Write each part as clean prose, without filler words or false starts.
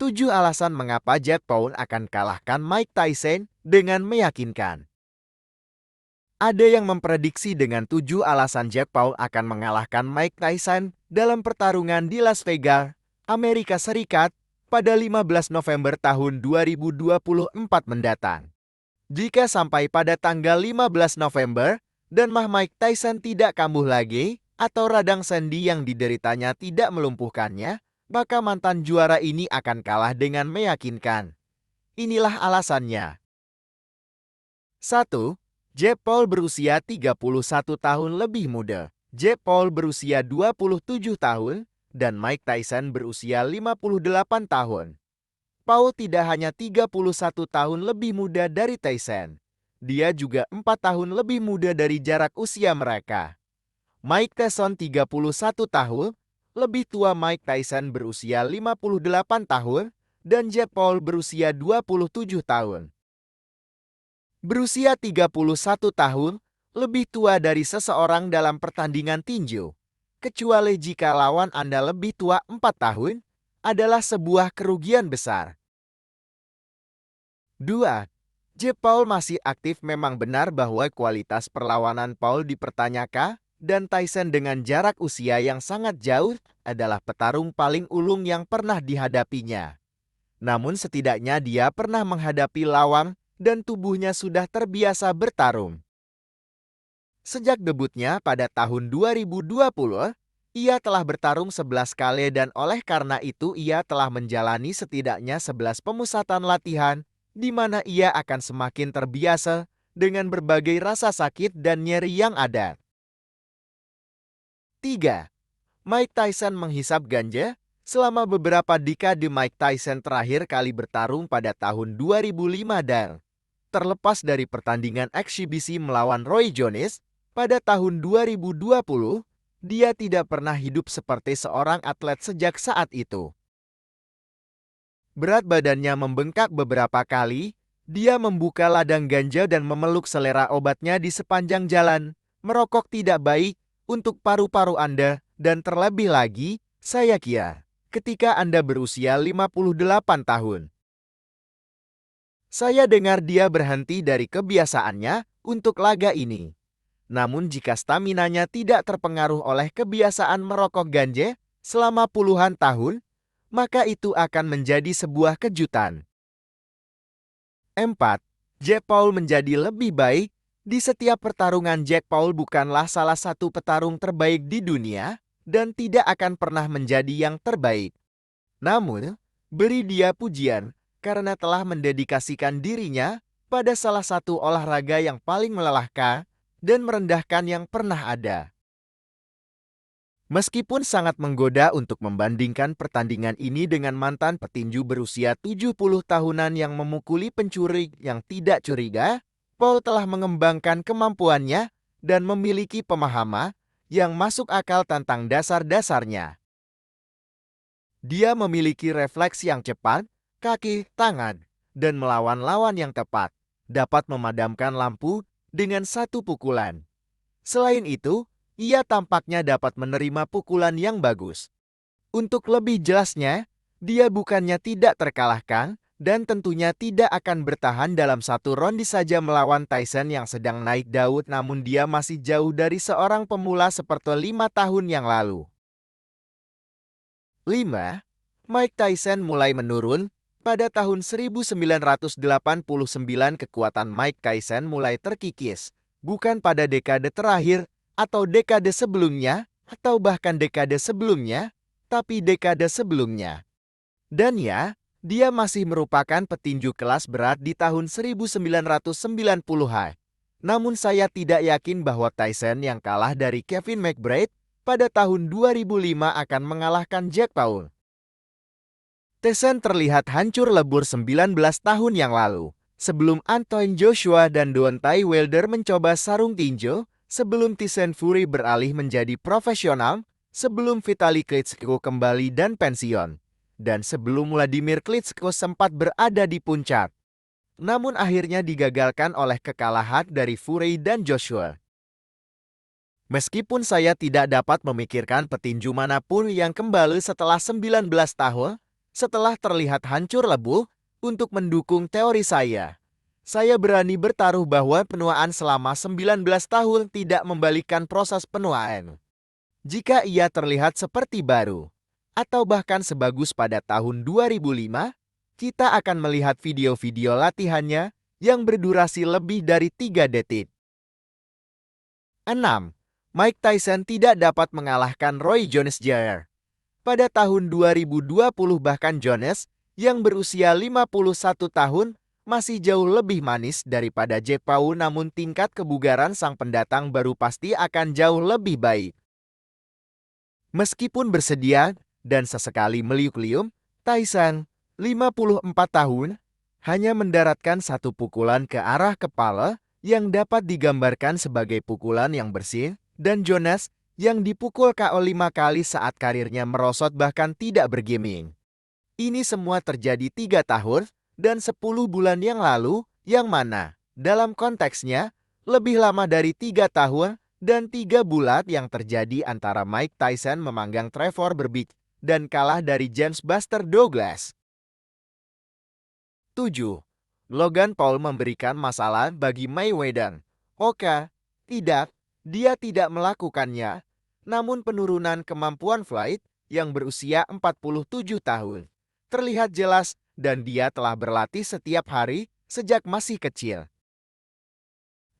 7 alasan mengapa Jack Paul akan kalahkan Mike Tyson dengan meyakinkan. Ada yang memprediksi dengan 7 alasan Jack Paul akan mengalahkan Mike Tyson dalam pertarungan di Las Vegas, Amerika Serikat, pada 15 November tahun 2024 mendatang. Jika sampai pada tanggal 15 November, dan Mike Tyson tidak kambuh lagi, atau radang sendi yang dideritanya tidak melumpuhkannya, maka mantan juara ini akan kalah dengan meyakinkan. Inilah alasannya. 1. Jack Paul berusia 31 tahun lebih muda. Jack Paul berusia 27 tahun, dan Mike Tyson berusia 58 tahun. Paul tidak hanya 31 tahun lebih muda dari Tyson. Dia juga 4 tahun lebih muda dari jarak usia mereka. Mike Tyson 31 tahun, lebih tua Mike Tyson berusia 58 tahun, dan Jack Paul berusia 27 tahun. Berusia 31 tahun, lebih tua dari seseorang dalam pertandingan tinju, kecuali jika lawan Anda lebih tua 4 tahun, adalah sebuah kerugian besar. 2. Jack Paul masih aktif. Memang benar bahwa kualitas perlawanan Paul dipertanyakan, dan Tyson dengan jarak usia yang sangat jauh adalah petarung paling ulung yang pernah dihadapinya. Namun setidaknya dia pernah menghadapi lawan dan tubuhnya sudah terbiasa bertarung. Sejak debutnya pada tahun 2020, ia telah bertarung 11 kali dan oleh karena itu ia telah menjalani setidaknya 11 pemusatan latihan di mana ia akan semakin terbiasa dengan berbagai rasa sakit dan nyeri yang ada. 3. Mike Tyson menghisap ganja. Selama beberapa dekade Mike Tyson terakhir kali bertarung pada tahun 2005 dan terlepas dari pertandingan eksibisi melawan Roy Jones pada tahun 2020, dia tidak pernah hidup seperti seorang atlet sejak saat itu. Berat badannya membengkak beberapa kali, dia membuka ladang ganja dan memeluk selera obatnya di sepanjang jalan. Merokok tidak baik untuk paru-paru Anda, dan terlebih lagi, saya kira, ketika Anda berusia 58 tahun. Saya dengar dia berhenti dari kebiasaannya untuk laga ini. Namun jika staminanya tidak terpengaruh oleh kebiasaan merokok ganja selama puluhan tahun, maka itu akan menjadi sebuah kejutan. 4. Jack Paul menjadi lebih baik. Di setiap pertarungan Jack Paul bukanlah salah satu petarung terbaik di dunia dan tidak akan pernah menjadi yang terbaik. Namun, beri dia pujian karena telah mendedikasikan dirinya pada salah satu olahraga yang paling melelahkan dan merendahkan yang pernah ada. Meskipun sangat menggoda untuk membandingkan pertandingan ini dengan mantan petinju berusia 70 tahunan yang memukuli pencuri yang tidak curiga, Paul telah mengembangkan kemampuannya dan memiliki pemahaman yang masuk akal tentang dasar-dasarnya. Dia memiliki refleks yang cepat, kaki, tangan, dan melawan lawan yang tepat, dapat memadamkan lampu dengan satu pukulan. Selain itu, ia tampaknya dapat menerima pukulan yang bagus. Untuk lebih jelasnya, dia bukannya tidak terkalahkan, dan tentunya tidak akan bertahan dalam satu ronde saja melawan Tyson yang sedang naik daun, namun dia masih jauh dari seorang pemula seperti 5 tahun yang lalu. 5. Mike Tyson mulai menurun. Pada tahun 1989 kekuatan Mike Tyson mulai terkikis, bukan pada dekade terakhir, atau dekade sebelumnya, atau bahkan dekade sebelumnya, tapi dekade sebelumnya. Dan ya, dia masih merupakan petinju kelas berat di tahun 1990-an. Namun saya tidak yakin bahwa Tyson yang kalah dari Kevin McBride pada tahun 2005 akan mengalahkan Jack Paul. Tyson terlihat hancur lebur 19 tahun yang lalu, sebelum Anthony Joshua dan Deontay Wilder mencoba sarung tinju, sebelum Tyson Fury beralih menjadi profesional, sebelum Vitali Klitschko kembali dan pensiun, dan sebelum Vladimir Klitschko sempat berada di puncak. Namun akhirnya digagalkan oleh kekalahan dari Fury dan Joshua. Meskipun saya tidak dapat memikirkan petinju manapun yang kembali setelah 19 tahun, Setelah terlihat hancur lebur, untuk mendukung teori saya berani bertaruh bahwa penuaan selama 19 tahun tidak membalikkan proses penuaan. Jika ia terlihat seperti baru, atau bahkan sebagus pada tahun 2005, kita akan melihat video-video latihannya yang berdurasi lebih dari 3 detik. 6. Mike Tyson tidak dapat mengalahkan Roy Jones Jr. Pada tahun 2020 bahkan Jones, yang berusia 51 tahun, masih jauh lebih manis daripada Jack Paul, namun tingkat kebugaran sang pendatang baru pasti akan jauh lebih baik. Meskipun bersedia dan sesekali meliuk-liuk, Tyson, 54 tahun, hanya mendaratkan satu pukulan ke arah kepala yang dapat digambarkan sebagai pukulan yang bersih, dan Jones yang dipukul KO 5 kali saat karirnya merosot bahkan tidak bergeming. Ini semua terjadi 3 tahun dan 10 bulan yang lalu, yang mana, dalam konteksnya, lebih lama dari 3 tahun dan 3 bulan yang terjadi antara Mike Tyson memanggang Trevor Berbick dan kalah dari James Buster Douglas. 7. Logan Paul memberikan masalah bagi Mayweather. Oke, tidak, dia tidak melakukannya. Namun penurunan kemampuan Floyd yang berusia 47 tahun terlihat jelas dan dia telah berlatih setiap hari sejak masih kecil.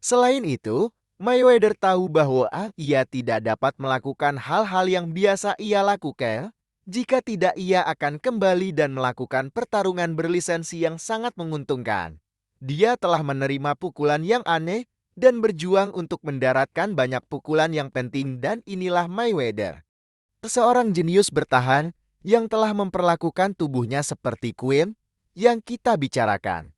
Selain itu, Mayweather tahu bahwa ia tidak dapat melakukan hal-hal yang biasa ia lakukan. Jika tidak, ia akan kembali dan melakukan pertarungan berlisensi yang sangat menguntungkan. Dia telah menerima pukulan yang aneh dan berjuang untuk mendaratkan banyak pukulan yang penting, dan inilah Mayweather. Seorang jenius bertahan yang telah memperlakukan tubuhnya seperti Queen yang kita bicarakan.